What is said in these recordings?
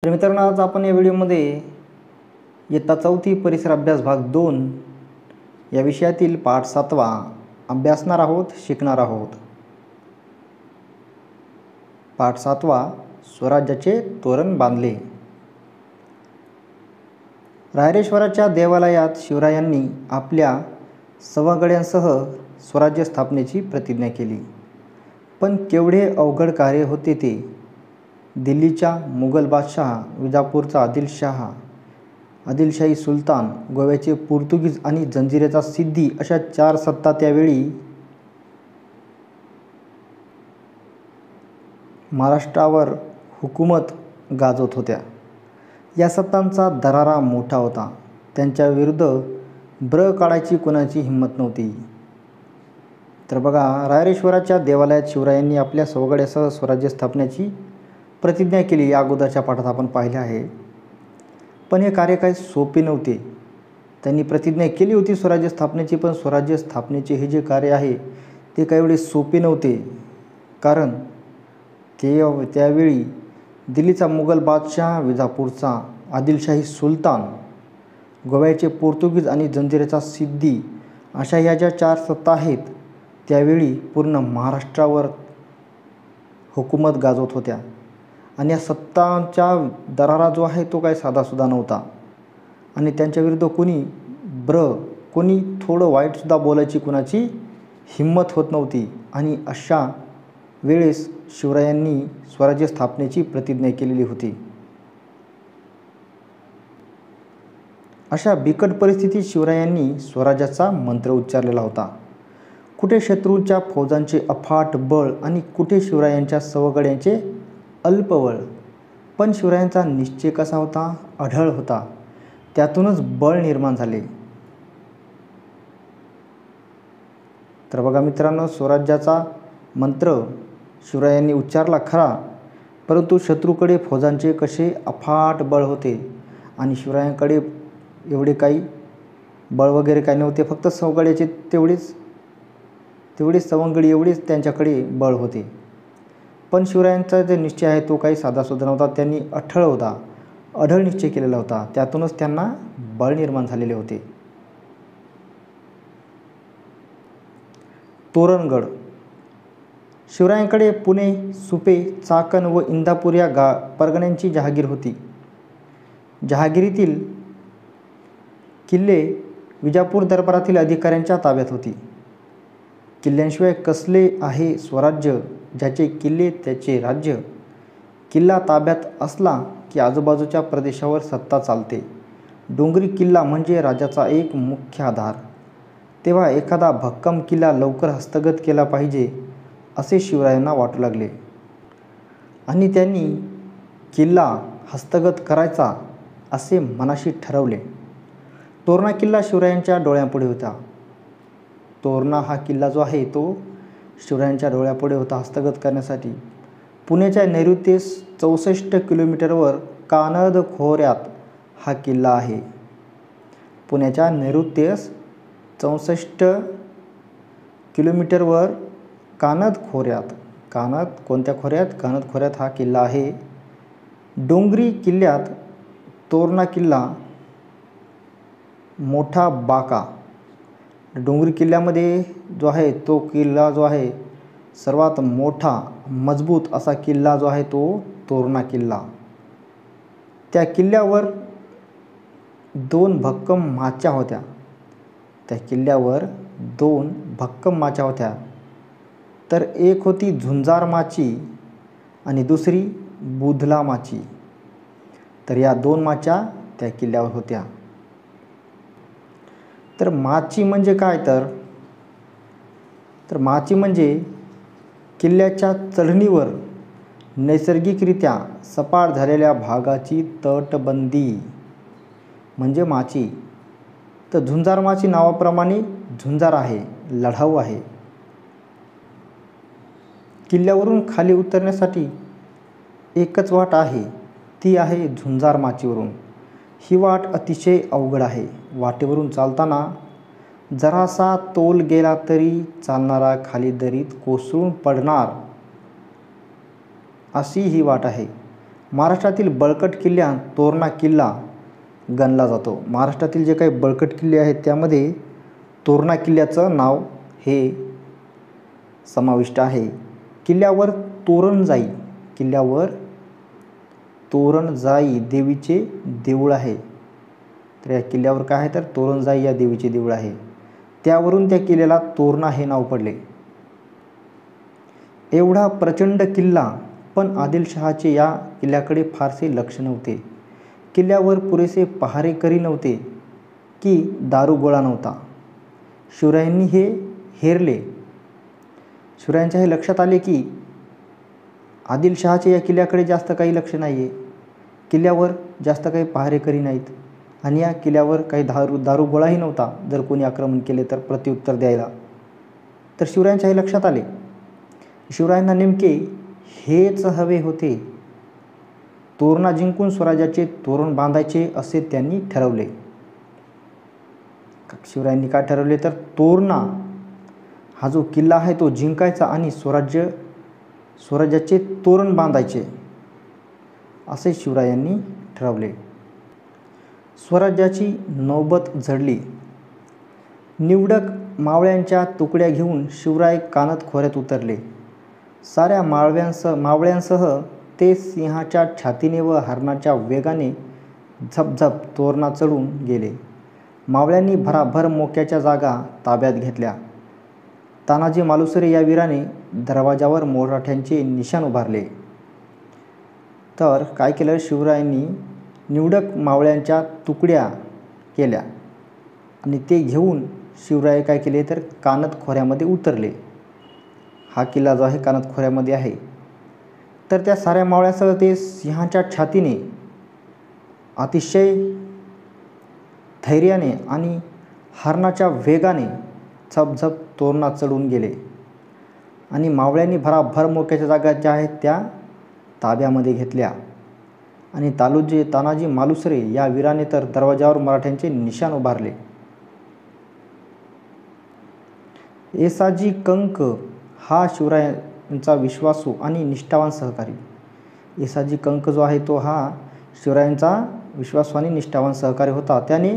तर मित्रांनो, आज आपण या व्हिडिओमध्ये इयत्ता 4थी परिसर अभ्यास भाग 2 या विषयातील पाठ 7वा अभ्यासणार आहोत, शिकणार आहोत. पाठ 7वा स्वराज्याचे तोरण बांधले. रायरेश्वराच्या देवालयात शिवरायांनी आपल्या सवंगड्यांसह स्वराज्य स्थापनेची प्रतिज्ञा केली. पण केवढे अवघड कार्य होते ते. दिल्लीचा मुघल बादशाह, विजापूरचा आदिलशाही सुलतान, गोव्याचे पोर्तुगीज आणि जंजिरेचा सिद्दी अशा 4 सत्ता त्यावेळी महाराष्ट्रावर हुकूमत गाजवत होत्या. या सत्तांचा दरारा मोठा होता. त्यांच्या विरुद्ध काढायची कोणाची हिंमत नव्हती. तर बघा, रायरेश्वराच्या देवालयात शिवरायांनी आपल्या सवंगड्यासह स्वराज्य स्थापनेची प्रतिज्ञा केली. या अगोदरच्या पाठात आपण पाहिले आहे. पण हे कार्य काही सोपे नव्हते. त्यांनी प्रतिज्ञा केली होती स्वराज्य स्थापनेची, पण स्वराज्य स्थापनेचे हे जे कार्य आहे ते काही एवढे सोपे नव्हते. कारण त्यावेळी दिल्लीचा मुघल बादशाह, विजापूरचा आदिलशाही सुलतान, गोव्याचे पोर्तुगीज आणि जंजिरेचा सिद्दी अशा ह्या ज्या 4 सत्ता आहेत त्यावेळी पूर्ण महाराष्ट्रावर हुकूमत गाजवत होत्या. आणि या सत्तांचा दरारा जो आहे तो काही साधासुद्धा नव्हता. आणि त्यांच्या विरुद्ध कोणी थोडं वाईटसुद्धा बोलायची कुणाची हिंमत होत नव्हती. आणि अशा वेळेस शिवरायांनी स्वराज्य स्थापनेची प्रतिज्ञा केलेली होती. अशा बिकट परिस्थितीत शिवरायांनी स्वराज्याचा मंत्र उच्चारलेला होता. कुठे शत्रूच्या फौजांचे अफाट बळ आणि कुठे शिवरायांच्या सवंगड्यांचे अल्पबळ. पण शिवरायांचा निश्चय कसा होता? अढळ होता. त्यातूनच बळ निर्माण झाले. तर बघा मित्रांनो, स्वराज्याचा मंत्र शिवरायांनी उच्चारला खरा, परंतु शत्रूकडे फौजांचे कसे अफाट बळ होते आणि शिवरायांकडे एवढे काही बळ वगैरे काही नव्हते. फक्त सवंगड्याचे तेवढेच सवंगडी एवढेच त्यांच्याकडे बळ होते. पण शिवरायांचा जो निश्चय आहे तो काही साधासुद्धा नव्हता. त्यांनी अढळ निश्चय केलेला होता. त्यातूनच त्यांना बळ निर्माण झालेले होते. तोरणगड. शिवरायांकडे पुणे, सुपे, चाकण व इंदापूर या परगण्यांची जहागीर होती. जहागिरीतील किल्ले विजापूर दरबारातील अधिकाऱ्यांच्या ताब्यात होती. किल्ल्यांशिवाय कसले आहे स्वराज्य? ज्याचे किल्ले त्याचे राज्य. किल्ला ताब्यात असला की आजूबाजूच्या प्रदेशावर सत्ता चालते. डोंगरी किल्ला म्हणजे राज्याचा एक मुख्य आधार. तेव्हा एखादा भक्कम किल्ला लवकर हस्तगत केला पाहिजे असे शिवरायांना वाटू लागले आणि त्यांनी किल्ला हस्तगत करायचा असे मनाशी ठरवले. तोरणा किल्ला शिवरायांच्या डोळ्यापुढे होता. तोरणा हा किल्ला जो आहे तो शिवरायांच्या डोळ्यापुढे होता हस्तगत करण्यासाठी. पुण्याच्या नैऋत्येस 64 किलोमीटरवर कानद खोऱ्यात हा किल्ला आहे. पुण्याच्या नैऋत्येस 64 किलोमीटरवर कानद कोणत्या खोऱ्यात? कानद खोऱ्यात हा किल्ला आहे. डोंगरी किल्ल्यात तोरणा किल्ला, मोठा बाका. डोंगरी किल्ल्यामध्ये जो आहे तो किल्ला जो आहे सर्वात मोठा मजबूत असा किल्ला जो आहे तो तोरणा किल्ला. त्या किल्ल्यावर 2 भक्कम माच्या होत्या. तर एक होती झुंजार माची आणि दुसरी बुधला माची. तर या 2 माच्या त्या किल्ल्यावर होत्या. तर माची म्हणजे काय? तर माची म्हणजे किल्ल्याच्या चढणीवर नैसर्गिकरित्या सपाट झालेल्या भागाची तटबंदी म्हणजे माची. तर झुंजार माची नावाप्रमाणे झुंजार आहे, लढाऊ आहे. किल्ल्यावरून खाली उतरण्यासाठी एकच वाट आहे, ती आहे झुंजार माचीवरून. ही वाट अतिशय अवघड आहे. वाटेवरून चालताना जरासा तोल गेला तरी चालणारा खाली दरीत कोसळून पडणार अशी ही वाट आहे. महाराष्ट्रातील बळकट किल्ल्यात तोरणा किल्ला गणला जातो. महाराष्ट्रातील जे काही बळकट किल्ले आहेत त्यामध्ये तोरणा किल्ल्याचं नाव हे समाविष्ट आहे. किल्ल्यावर तोरणजाई देवीचे देऊळ आहे. तर या किल्ल्यावर काय आहे तर तोरणजाई या देवीचे देऊळ आहे. त्यावरून त्या किल्ल्याला तोरणा हे नाव पडले. एवढा प्रचंड किल्ला, पण आदिलशहाचे या किल्ल्याकडे फारसे लक्ष नव्हते. किल्ल्यावर पुरेसे पहारेकरी नव्हते की दारुगोळा नव्हता. शिवरायांनी हे हेरले. शिवरायांच्या हे लक्षात आले की आदिलशहाचे या किल्ल्याकडे जास्त काही लक्ष नाही आहे. किल्ल्यावर जास्त काही पहारेकरी नाहीत आणि या किल्ल्यावर काही दारुगोळाही नव्हता जर कोणी आक्रमण केले तर प्रत्युत्तर द्यायला. तर शिवरायांच्या हे लक्षात आले. शिवरायांना नेमके हेच हवे होते. तोरणा जिंकून स्वराज्याचे तोरण बांधायचे असे त्यांनी ठरवले. शिवरायांनी काय ठरवले तर तोरणा हा जो किल्ला आहे तो जिंकायचा आणि स्वराज्याचे तोरण बांधायचे असे शिवरायांनी ठरवले. स्वराज्याची नौबत झडली. निवडक मावळ्यांच्या तुकड्या घेऊन शिवराय कानत खोऱ्यात उतरले. साऱ्या मावळ्यांसह ते सिंहाच्या छातीने व हरणाच्या वेगाने झपझप तोरणा चढून गेले. मावळ्यांनी भराभर मोक्याच्या जागा ताब्यात घेतल्या. तानाजी मालुसरे या वीराने दरवाजावर मराठ्यांचे निशाण उभारले. तर काय केलं शिवरायांनी निवडक मावळ्यांच्या तुकड्या केल्या आणि ते घेऊन शिवराय काय केले तर कानत खोऱ्यामध्ये उतरले. हा किल्ला जो आहे कानत खोऱ्यामध्ये आहे. तर त्या साऱ्या मावळ्यासह ते सिंहाच्या छातीने अतिशय धैर्याने आणि हरणाच्या वेगाने झपझप तोरणा चढून गेले आणि मावळ्यांनी भराभर मोक्याच्या जागा ज्या आहेत त्या ताब्यामध्ये घेतल्या आणि तानाजी मालुसरे या वीराने तर दरवाजावर मराठ्यांचे निशाण उभारले. येसाजी कंक हा शिवरायांचा विश्वासू आणि निष्ठावान सहकारी. येसाजी कंक जो आहे तो हा शिवरायांचा विश्वासू आणि निष्ठावान सहकारी होता. त्याने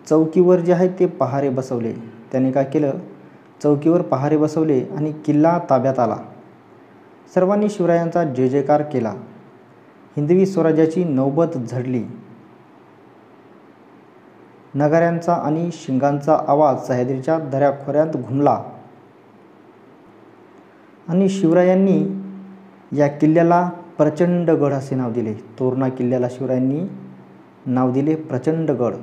चौकीवर जे आहे ते पहारे बसवले. त्याने काय केलं चौकीवर पहारे बसवले आणि किल्ला ताब्यात आला. सर्वांनी शिवरायांचा जय जयकार केला. हिंदवी स्वराज्याची नौबत झडली. नगाऱ्यांचा आणि शिंगांचा आवाज सह्याद्रीच्या दऱ्याखोऱ्यात घुमला आणि शिवरायांनी या किल्ल्याला प्रचंडगड असे नाव दिले. तोरणा किल्ल्याला शिवरायांनी नाव दिले प्रचंडगड.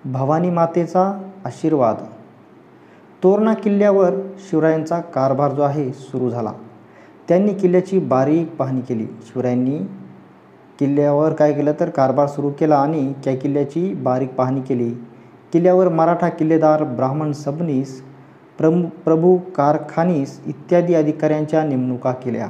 भवानी मातेचा आशीर्वाद. तोरणा किल्ल्यावर शिवरायांचा कारभार जो आहे सुरू झाला. त्यांनी किल्ल्याची बारीक पाहणी केली. शिवरायांनी किल्ल्यावर काय केलं तर कारभार सुरू केला आणि त्या किल्ल्याची बारीक पाहणी केली. किल्ल्यावर मराठा किल्लेदार, ब्राह्मण सबनीस, प्रभू कारखानीस इत्यादी अधिकाऱ्यांच्या नेमणुका केल्या.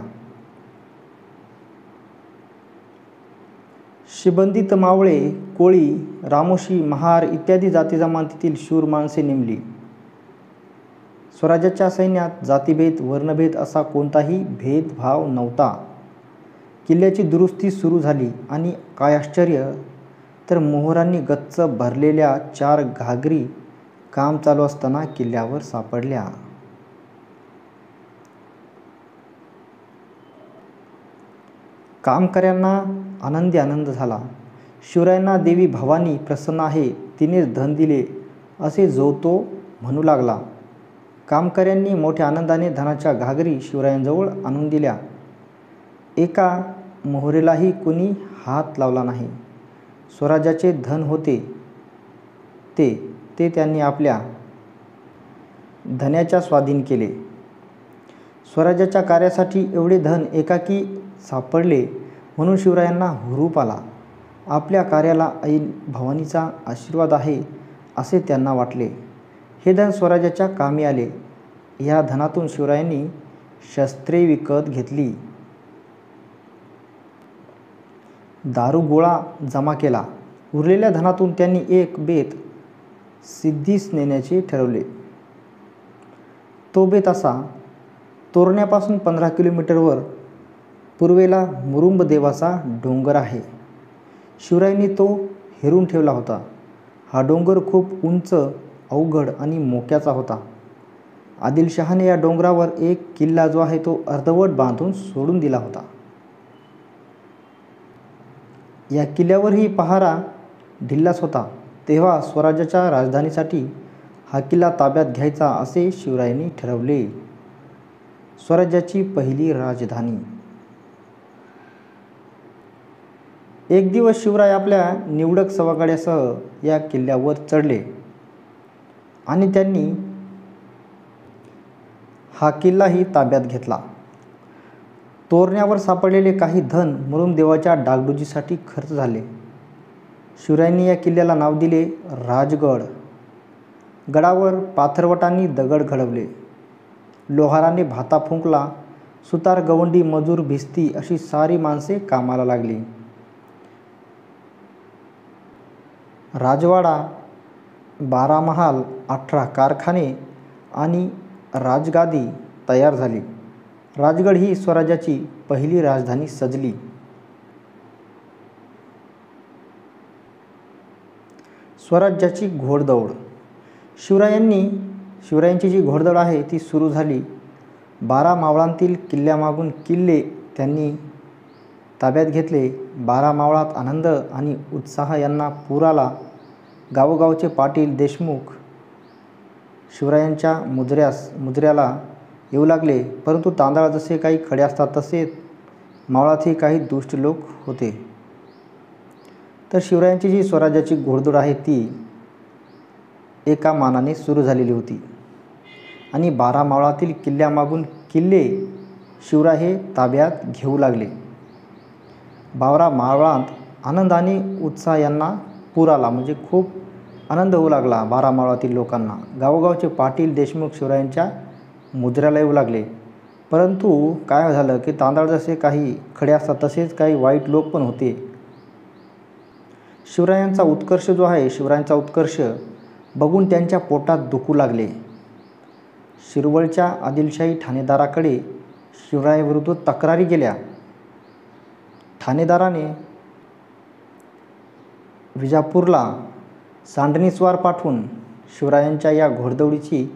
शिबंदित मावळे, कोळी, रामोशी, महार इत्यादी जाती जमातीतील शूर माणसे नेमली. स्वराज्याच्या सैन्यात जातीभेद, वर्णभेद असा कोणताही भेदभाव नव्हता. किल्ल्याची दुरुस्ती सुरू झाली आणि काय आश्चर्य तर मोहरांनी गच्च भरलेल्या 4 घागरी काम चालू असताना किल्ल्यावर सापडल्या. कामकऱ्यांना आनंद झाला. शिवरायांना देवी भवानी प्रसन्न आहे, तिनेच धन दिले असे जो तो म्हणू लागला. कामकऱ्यांनी मोठ्या आनंदाने धनाच्या घागरी शिवरायांजवळ आणून दिल्या. एका मोहरेलाही कोणी हात लावला नाही. स्वराज्याचे धन होते ते त्यांनी आपल्या धन्याच्या स्वाधीन केले. स्वराज्याच्या कार्यासाठी एवढे धन एकाकी सापडले म्हणून शिवरायांना हुरूप आला. आपल्या कार्याला आई भवानीचा आशीर्वाद आहे असे त्यांना वाटले. हे धन स्वराज्याच्या कामी आले. या धनातून शिवरायांनी शस्त्रे विकत घेतली. दारुगोळा जमा केला. उरलेल्या धनातून त्यांनी एक बेत सिद्धीस नेण्याचे ठरवले. तो बेत असा, तोरण्यापासून 15 किलोमीटरवर पूर्वेला मुरुंब देवाचा डोंगर आहे. शिवरायांनी तो हेरून ठेवला होता. हा डोंगर खूप उंच, अवघड आणि मोक्याचा होता. आदिलशहाने या डोंगरावर एक किल्ला जो आहे तो अर्धवट बांधून सोडून दिला होता. या किल्ल्यावरही पहारा ढिल्लाच होता. तेव्हा स्वराज्याच्या राजधानीसाठी हा किल्ला ताब्यात घ्यायचा असे शिवरायांनी ठरवले. स्वराज्याची पहिली राजधानी. एक दिवस शिवराय आपल्या निवडक सवागाड्यासह या किल्ल्यावर चढले आणि त्यांनी हा किल्लाही ताब्यात घेतला. तोरण्यावर सापडलेले काही धन मुरुंबदेवाच्या डागडुजीसाठी खर्च झाले. शिवरायांनी या किल्ल्याला नाव दिले राजगड. गडावर पाथरवटांनी दगड घडवले. लोहाराने भाता फुंकला. सुतार, गवंडी, मजूर, भिस्ती अशी सारी माणसे कामाला लागली. राजवाडा, 12 महाल, 18 कारखाने आणि राजगादी तयार झाली. राजगड ही स्वराज्याची पहिली राजधानी सजली. स्वराज्याची घोडदौड. शिवरायांची जी घोडदौड आहे ती सुरू झाली. 12 मावळांतील किल्ल्यामागून किल्ले त्यांनी ताब्यात घेतले. 12 मावळात आनंद आणि उत्साह यांना पूर आला. गावोगावचे पाटील, देशमुख शिवरायांच्या मुजऱ्याला येऊ लागले. परंतु तांदळा जसे काही खडे असतात तसे मावळातही काही दुष्ट लोक होते. तर शिवरायांची जी स्वराज्याची घोडदौड आहे ती एका मानाने सुरू झालेली होती आणि 12 मावळातील किल्ल्यामागून किल्ले शिवराय हे ताब्यात घेऊ लागले. 12 मावळात आनंद आणि उत्साह यांना पूर आला, म्हणजे खूप आनंद होऊ लागला 12 मावळातील लोकांना. गावोगावचे पाटील, देशमुख शिवरायांच्या मुजऱ्याला येऊ लागले. परंतु काय झालं की तांदळ जसे काही खडे असतात तसेच काही वाईट लोक पण होते. शिवरायांचा उत्कर्ष बघून त्यांच्या पोटात दुखू लागले. शिरवळच्या आदिलशाही ठाणेदाराकडे शिवरायांविरुद्ध तक्रारी गेल्या. ठाणेदाराने विजापूरला सांडणीस्वार पाठवून शिवरायांच्या या घोडदौडीची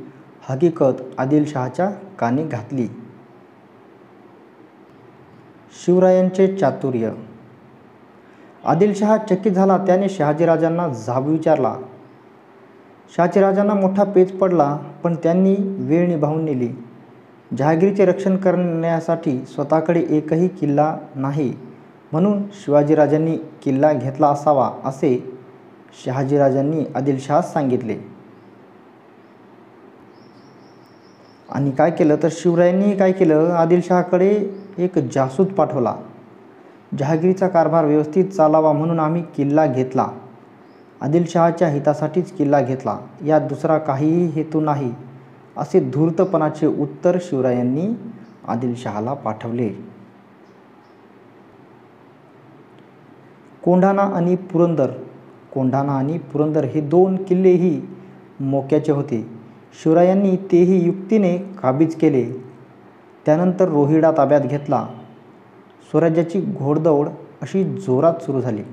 हकीकत आदिलशहाच्या कानी घातली. शिवरायांचे चातुर्य. आदिलशहा चकित झाला. त्याने शहाजीराजांना जाब विचारला. शहाजीराजांना मोठा पेच पडला, पण त्यांनी वेळ निभावून नेली. जहागीरचे रक्षण करण्यासाठी स्वतःकडे एकही किल्ला नाही, म्हणून शिवाजीराजांनी किल्ला घेतला असावा असे शहाजीराजांनी आदिलशहास सांगितले. आणि काय केलं तर शिवरायांनी काय केलं, आदिलशहाकडे एक जासूस पाठवला. जहागीरचा कारभार व्यवस्थित चालावा म्हणून आम्ही किल्ला घेतला. आदिलशहाच्या हितासाठीच किल्ला घेतला, यात दुसरा काहीही हेतू नाही, असे धूर्तपणाचे उत्तर शिवरायांनी आदिलशहाला पाठवले. कोंढाणा आणि पुरंदर हे 2 किल्लेही मोक्याचे होते. शिवरायांनी तेही युक्तीने काबीज केले. त्यानंतर रोहिडा ताब्यात घेतला. स्वराज्याची घोडदौड अशी जोरात सुरू झाली.